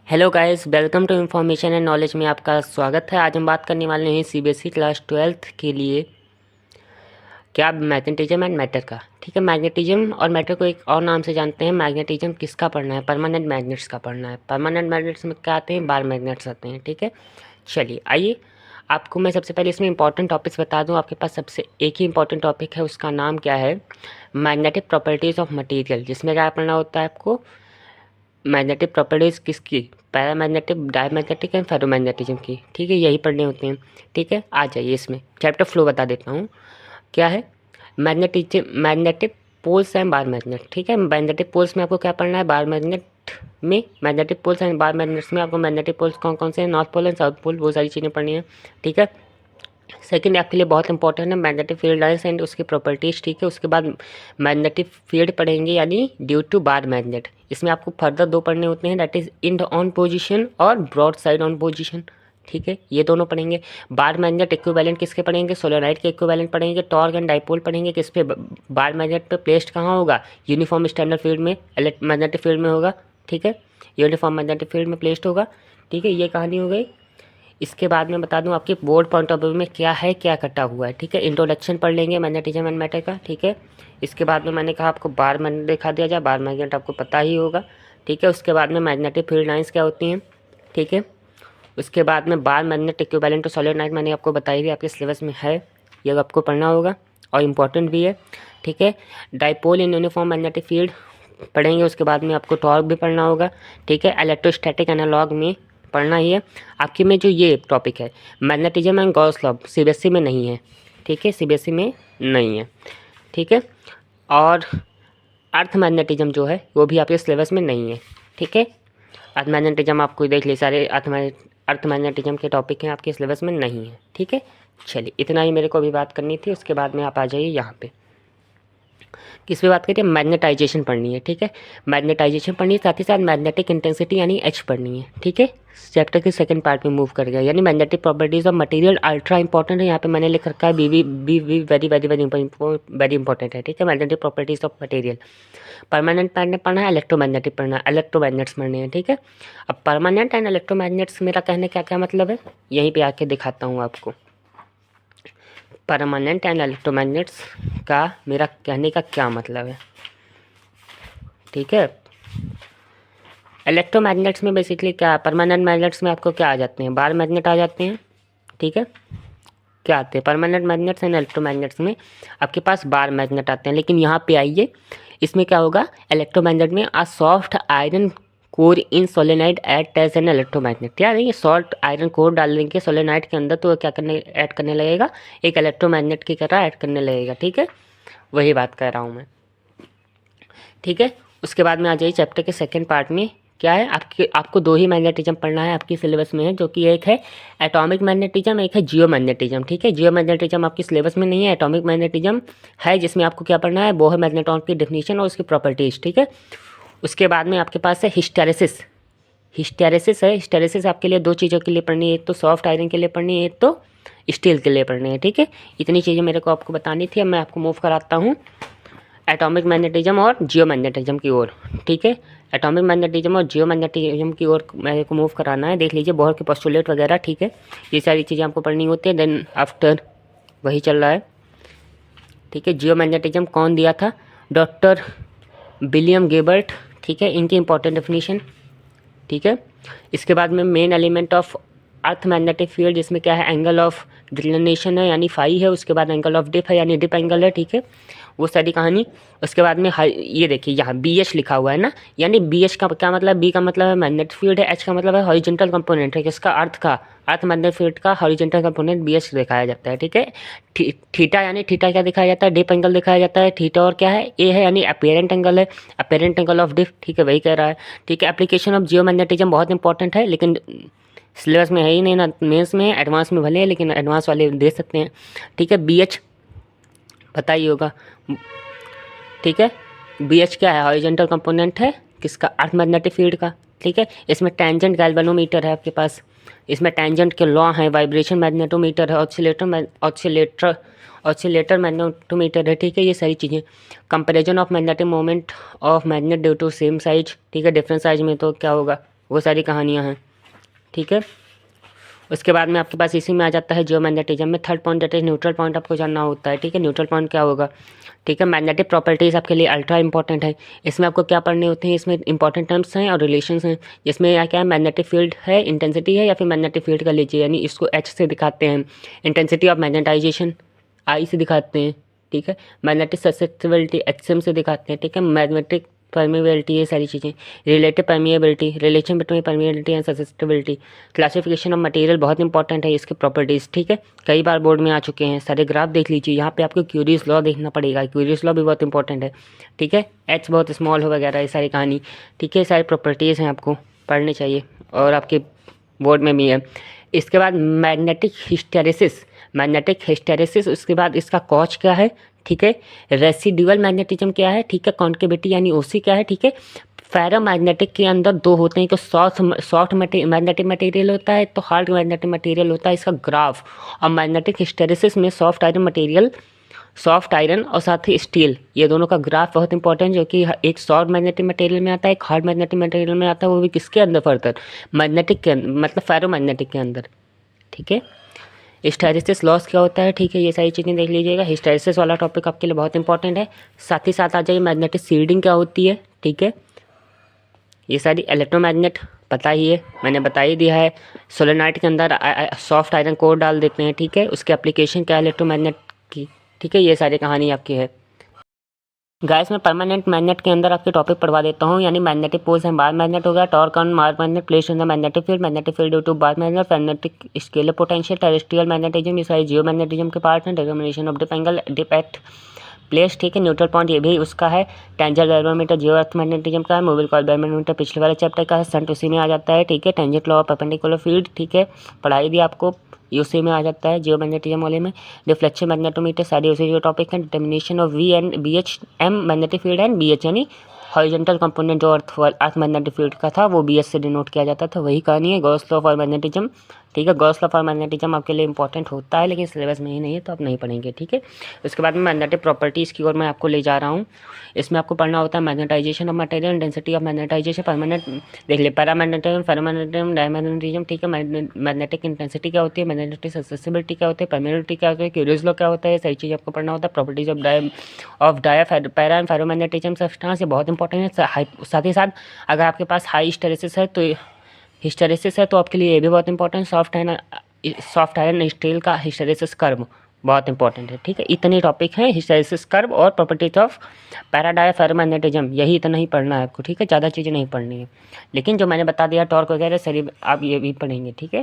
Hello guys, welcome to information and knowledge में आपका स्वागत है। आज हम बात करने वाले हैं सीबीएसई क्लास 12th के लिए क्या मैग्नेटिज्म एंड मैटर का। ठीक है, मैग्नेटिज्म और मैटर को एक और नाम से जानते हैं। मैग्नेटिज्म किसका पढ़ना है? परमानेंट मैग्नेट्स का पढ़ना है। परमानेंट मैग्नेट्स में क्या आते हैं? बार मैग्नेट्स आते हैं। ठीक है, चलिए आइए आपको मैं सबसे पहले इसमें इंपॉर्टेंट टॉपिक्स बता दूं। आपके पास सबसे एक ही इंपॉर्टेंट टॉपिक है, उसका नाम क्या है? मैग्नेटिक प्रॉपर्टीज़ ऑफ मटेरियल, जिसमें क्या पढ़ना होता है आपको? मैग्नेटिक प्रॉपर्टीज़ किसकी? पैरामैग्नेटिक, डायमैग्नेटिक एंड फेरोमैग्नेटिज्म की। ठीक है, यही पढ़ने होते हैं। ठीक है, आ जाइए इसमें चैप्टर फ्लो बता देता हूँ क्या है। Magnetic poles and bar magnet. ठीक है, मैग्नेटिक पोल्स में आपको क्या पढ़ना है? बार मैग्नेट में magnetic poles and bar magnets में आपको मैग्नेटिक पोल्स कौन कौन से हैं? North pole and south pole, वो सारी चीज़ें पढ़नी है। ठीक है, सेकंड आपके लिए बहुत इंपॉर्टेंट है मैग्नेटिक फील्ड लाइंस एंड उसकी प्रॉपर्टीज़। ठीक है, उसके बाद मैग्नेटिक फील्ड पढ़ेंगे यानी ड्यू टू बार मैग्नेट। इसमें आपको फर्दर दो पढ़ने होते हैं, that is end on position और ब्रॉड साइड ऑन पोजीशन। ठीक है, ये दोनों पढ़ेंगे। बार मैग्नेट इक्विवेलेंट किसके पढ़ेंगे? सोलेनोइड के इक्विवेलेंट पढ़ेंगे। टॉर्क एंड डाइपोल पढ़ेंगे। किस पे? बार मैग्नेट पे प्लेस्ड कहाँ होगा? यूनिफॉर्म स्टैंडर्ड फील्ड में, मैग्नेटिक फील्ड में होगा। ठीक है, यूनिफॉर्म मैग्नेटिक फील्ड में प्लेस्ड होगा। ठीक है, ये कहानी हो गई। इसके बाद मैं बता दूं आपके बोर्ड पॉइंट ऑफ व्यू में क्या है, क्या कटा हुआ है। ठीक है, इंट्रोडक्शन पढ़ लेंगे मैग्नेटिज्म एंड मैटर का। ठीक है, इसके बाद में मैंने कहा आपको बार मैग्नेट दिखा दिया जाए। बार मैग्नेट आपको पता ही होगा। ठीक है, उसके बाद में मैग्नेटिक फील्ड लाइंस क्या होती हैं। ठीक है, उसके बाद में bar magnet equivalent to solenoid मैंने आपको बताई भी, आपके सिलेबस में है, ये आपको पढ़ना होगा और इम्पॉर्टेंट भी है। ठीक है, dipole in uniform magnetic field पढ़ेंगे। उसके बाद में आपको टॉर्क भी पढ़ना होगा। ठीक है, इलेक्ट्रोस्टैटिक एनालॉग में पढ़ना ही है। आपके में जो ये टॉपिक है magnetism and Gauss law, CBSE में नहीं है। ठीक है, सीबीएसई में नहीं है। ठीक है, और अर्थ मैग्नेटिज्म जो है वो भी आपके सिलेबस में नहीं है। ठीक है, अर्थ मैग्नेटिज्म आपको देख ली, सारे अर्थ मैग्नेटिज्म के टॉपिक हैं आपके सिलेबस में नहीं है। ठीक है, चलिए इतना ही मेरे को अभी बात करनी थी। उसके बाद में आप आ जाइए यहाँ पे किस पे बात करिए? मैग्नेटाइजेशन पढ़नी है। ठीक है, मैग्नेटाइजेशन पढ़नी है, साथ ही साथ मैग्नेटिक इंटेंसिटी यानी एच पढ़नी है। ठीक है, चैप्टर के सेकंड पार्ट में मूव कर गया, यानी magnetic properties of material ultra important है। यहाँ पे मैंने लिख रखा है be very very very very important है। ठीक है, magnetic properties of material. Permanent magnet पढ़ना है, इलेक्ट्रोमैग्नेटिक पढ़ना है, इलेक्ट्रोमैग्नेट्स पढ़ने हैं। ठीक है, अब परमानेंट एंड इलेक्ट्रोमैग्नेट्स मेरा कहने क्या क्या मतलब है, यहीं पे आके दिखाता हूँ आपको। परमानेंट एंड इलेक्ट्रोमैग्नेट्स का मेरा कहने का क्या मतलब है। ठीक है, इलेक्ट्रोमैग्नेट्स में बेसिकली क्या, परमानेंट मैग्नेट्स में आपको क्या आ जाते हैं? बार मैग्नेट आ जाते हैं। ठीक है, क्या आते हैं? परमानेंट मैग्नेट्स एंड इलेक्ट्रोमैग्नेट्स में आपके पास बार मैग्नेट आते हैं। लेकिन यहाँ पे आइए, इसमें क्या होगा? इलेक्ट्रोमैग्नेट में a soft iron core in solenoid act as an electromagnet. यार ये सॉफ्ट आयरन कोर डाल देंगे सोलेनाइड के अंदर तो क्या करने ऐड करने लगेगा? एक इलेक्ट्रोमैग्नेट की तरह ऐड करने लगेगा। ठीक है, वही बात कर रहा हूँ मैं। ठीक है, उसके बाद में आ जाइए चैप्टर के सेकंड पार्ट में क्या है। आपको दो ही मैग्नेटिज्म पढ़ना है आपकी सिलेबस में है, जो कि एक है एटॉमिक मैग्नेटिज्म, एक है जियो मैग्नेटिज्म। ठीक है, जियो मैग्नेटिज्म आपकी सिलेबस में नहीं है, एटॉमिक मैग्नेटिज्म है, जिसमें आपको क्या पढ़ना है? बोहर मैग्नेट्रॉन की डेफिनेशन और उसकी प्रॉपर्टीज। ठीक है, उसके बाद में आपके पास है हिस्टेरेसिस। हिस्टेरेसिस है, हिस्टेरेसिस आपके लिए दो चीज़ों के लिए पढ़नी है, एक तो सॉफ्ट आयरन के लिए पढ़नी है, एक तो स्टील के लिए पढ़नी है। ठीक है, इतनी चीज़ें मेरे को आपको बतानी थी। अब मैं आपको मूव कराता हूँ एटॉमिक मैग्नेटिज्म और जियो मैग्नेटिज्म की ओर। ठीक है, एटॉमिक मैग्नेटिज्म और जियो मैग्नेटिज्म की ओर मेरे को मूव कराना है। देख लीजिए बोहर के पोस्टुलेट वगैरह। ठीक है, ये सारी चीज़ें आपको पढ़नी होती है। देन आफ्टर वही चल रहा है। ठीक है, जियो मैग्नेटिज्म कौन दिया था? Doctor William Gilbert. ठीक है, इनकी इंपॉर्टेंट डेफिनेशन। ठीक है, इसके बाद में main element of earth magnetic field, जिसमें क्या है? एंगल ऑफ डिक्लिनेशन है यानी फाई है, उसके बाद एंगल ऑफ डिप है यानी डिप एंगल है। ठीक है, वो सारी कहानी। उसके बाद में ये देखिए यहाँ बी एच लिखा हुआ है ना, यानी बी एच का क्या मतलब? बी का मतलब है मैग्नेटिक फील्ड है, एच का मतलब है हॉरिजॉन्टल कंपोनेंट है। किसका? अर्थ का। अर्थ मैग्नेटिक फील्ड का हॉरिजॉन्टल कंपोनेंट बी एच दिखाया जाता है। ठीक है, थीटा यानी थीटा क्या दिखाया जाता है? डिप एंगल दिखाया जाता है। थीटा और क्या है? ए है, यानी अपेरेंट एंगल है, अपेरेंट एंगल ऑफ डिप। ठीक है, वही कह रहा है। ठीक है, एप्लीकेशन ऑफ जियो मैग्नेटिज्म बहुत इंपॉर्टेंट है, लेकिन सिलेबस में है ही नहीं ना, मेंस में है, एडवांस में भले है, लेकिन एडवांस वाले दे सकते हैं। ठीक है, बी एच पता ही होगा। ठीक है, बी एच क्या है? हॉरिजॉन्टल कंपोनेंट है किसका? अर्थ मैग्नेटिक फील्ड का। ठीक है, इसमें टेंजेंट गैल्वेनोमीटर है आपके पास, इसमें टेंजेंट के लॉ हैं, वाइब्रेशन मैग्नेटोमीटर है, ऑसिलेटर मैग्नेटोमीटर है। ठीक है, ये सारी चीज़ें। Comparison of magnetic moment of magnet due to same size. ठीक है, डिफरेंट साइज में तो क्या होगा? वो सारी कहानियाँ हैं, ठीक है। उसके बाद में आपके पास इसी में आ जाता है जियोमैग्नेटिज्म में third point that is neutral point आपको जानना होता है, ठीक है। न्यूट्रल पॉइंट क्या होगा, ठीक है। मैग्नेटिक प्रॉपर्टीज़ आपके लिए अल्ट्रा इंपॉर्टेंट है। इसमें आपको क्या पढ़ने होते हैं, इसमें इंपॉर्टेंट टर्म्स हैं और रिलेशंस हैं, जिसमें या क्या है, मैग्नेटिक फील्ड है, इंटेंसिटी है, या फिर मैग्नेटिक फील्ड का लीजिए, यानी इसको एच से दिखाते हैं, इंटेंसिटी ऑफ मैग्नेटाइजेशन आई से दिखाते हैं, ठीक है। मैग्नेटिक ससेप्टिबिलिटी एचएम से दिखाते हैं, ठीक है। मैग्नेटिक परमेबिलिटी, ये सारी चीज़ें। Relative permeability, relation between permeability and susceptibility. Classification of material बहुत इंपॉर्टेंट है, इसके प्रॉपर्टीज़, ठीक है। कई बार बोर्ड में आ चुके हैं, सारे ग्राफ देख लीजिए। यहाँ पे आपको क्यूरीज लॉ देखना पड़ेगा, क्यूरीज लॉ भी बहुत इंपॉर्टेंट है, ठीक है। एच बहुत स्मॉल हो वगैरह, ये सारी कहानी, ठीक है। सारी प्रॉपर्टीज़ हैं, आपको पढ़ने चाहिए और आपके बोर्ड में भी है। इसके बाद मैग्नेटिक हिस्टेरेसिस, मैग्नेटिक हिस्टेरेसिस, उसके बाद इसका कॉज क्या है, ठीक है। रेसिडुअल मैग्नेटिज्म क्या है, ठीक है। कॉन्केविटी यानी ओसी क्या है, ठीक है। फेरोमैग्नेटिक के अंदर दो होते हैं, तो सॉफ्ट मैग्नेटिक मटेरियल होता है, तो हार्ड मैग्नेटिक मटेरियल होता है, इसका ग्राफ। और मैग्नेटिक हिस्टेरेसिस में soft iron material, soft iron और साथ ही स्टील, ये दोनों का ग्राफ बहुत इंपॉर्टेंट, जो कि एक सॉफ्ट मैग्नेटिक मटेरियल में आता है, एक हार्ड मैग्नेटिक मटेरियल में आता है, वो भी किसके अंदर फर्दर, मैग्नेटिक के मतलब फेरोमैग्नेटिक के अंदर, ठीक है। हिस्टेरेसिस लॉस क्या होता है, ठीक है। ये सारी चीज़ें देख लीजिएगा, हिस्टेरेसिस वाला टॉपिक आपके लिए बहुत इंपॉर्टेंट है। साथ ही साथ आ जाइए मैग्नेटिक शील्डिंग क्या होती है, ठीक है। ये सारी इलेक्ट्रोमैग्नेट पता ही है, मैंने बता ही दिया है। सोलेनाइड के अंदर सॉफ्ट आयरन कोर डाल देते हैं, ठीक है। उसके एप्लीकेशन क्या है इलेक्ट्रोमैग्नेट की, ठीक है। ये सारी कहानी आपकी है। गाइस मैं परमानेंट मैग्नेट के अंदर आपके टॉपिक पढ़वा देता हूँ, यानी magnetic poles and bar magnet हो गया, torque on bar magnet place in the magnetic field due to bar magnet, magnetic scalar potential, terrestrial magnetism, ये सारे जियो मैग्नेटिज्म के पार्ट हैं। Determination of dip angle, dip at place, ठीक है। Neutral point ये भी उसका है। Tangent barometer geo earth magnetism का है। मोबाइल कॉइल बैरोमीटर पिछले वाले चैप्टर का है, संट उसी में आ जाता है, ठीक है। Tangent law of perpendicular field, ठीक है, पढ़ाई दी आपको, ये उसी में आ जाता है जियो मैग्नेटिज्म वाले में। डिफ्लेक्शन मैग्नेटोमीटर सारी उसी जो टॉपिक है। Determination of V and B H M magnetic field and B H यानी हॉरिजॉन्टल कंपोनेंट जो अर्थ मैग्नेटिक फील्ड का था वो बी एच से डिनोट किया जाता था, वही कहानी है। गॉस लॉ फॉर मैग्नेटिज्म, ठीक है। गॉस लॉ फॉर मैग्नेटिज्म आपके लिए इंपॉर्टेंट होता है, लेकिन सिलेबस में ही नहीं है, तो आप नहीं पढ़ेंगे, ठीक है। उसके बाद में मैग्नेटिक प्रॉपर्टीज़ की ओर मैं आपको ले जा रहा हूँ। इसमें आपको पढ़ना होता है magnetization of material, density of magnetization, permanent देख ले, पैरामैग्नेटिज्म, फेरोमैग्नेटिज्म, डायमैग्नेटिज्म, ठीक है। मैग्नेटिक इंटेंसिटी क्या होती है, मैग्नेटिक ससेसिबिलिटी क्या होती है, परमेबिलिटी क्या होती है, क्यूरियस लॉ क्या होता है, सारी चीज़ आपको पढ़ना होता है। Properties of para and ferromagnetism substance, ये बहुत इंपॉर्टेंट है। साथ ही साथ अगर आपके पास हाई हिस्टेरेसिस है, तो हिस्टेरेसिस है तो आपके लिए ये भी बहुत इंपॉर्टेंट, सॉफ्ट आयरन स्टील का हिस्टेरेसिस कर्व बहुत इंपॉर्टेंट है, ठीक है। इतने टॉपिक हैं, हिस्टेरेसिस कर्व और प्रॉपर्टीज ऑफ पैराडायफेरोमैग्नेटिज्म, यही इतना ही पढ़ना है आपको, ठीक है। ज़्यादा चीज़ें नहीं पढ़नी है, लेकिन जो मैंने बता दिया टॉर्क वगैरह सारी आप ये भी पढ़ेंगे, ठीक है।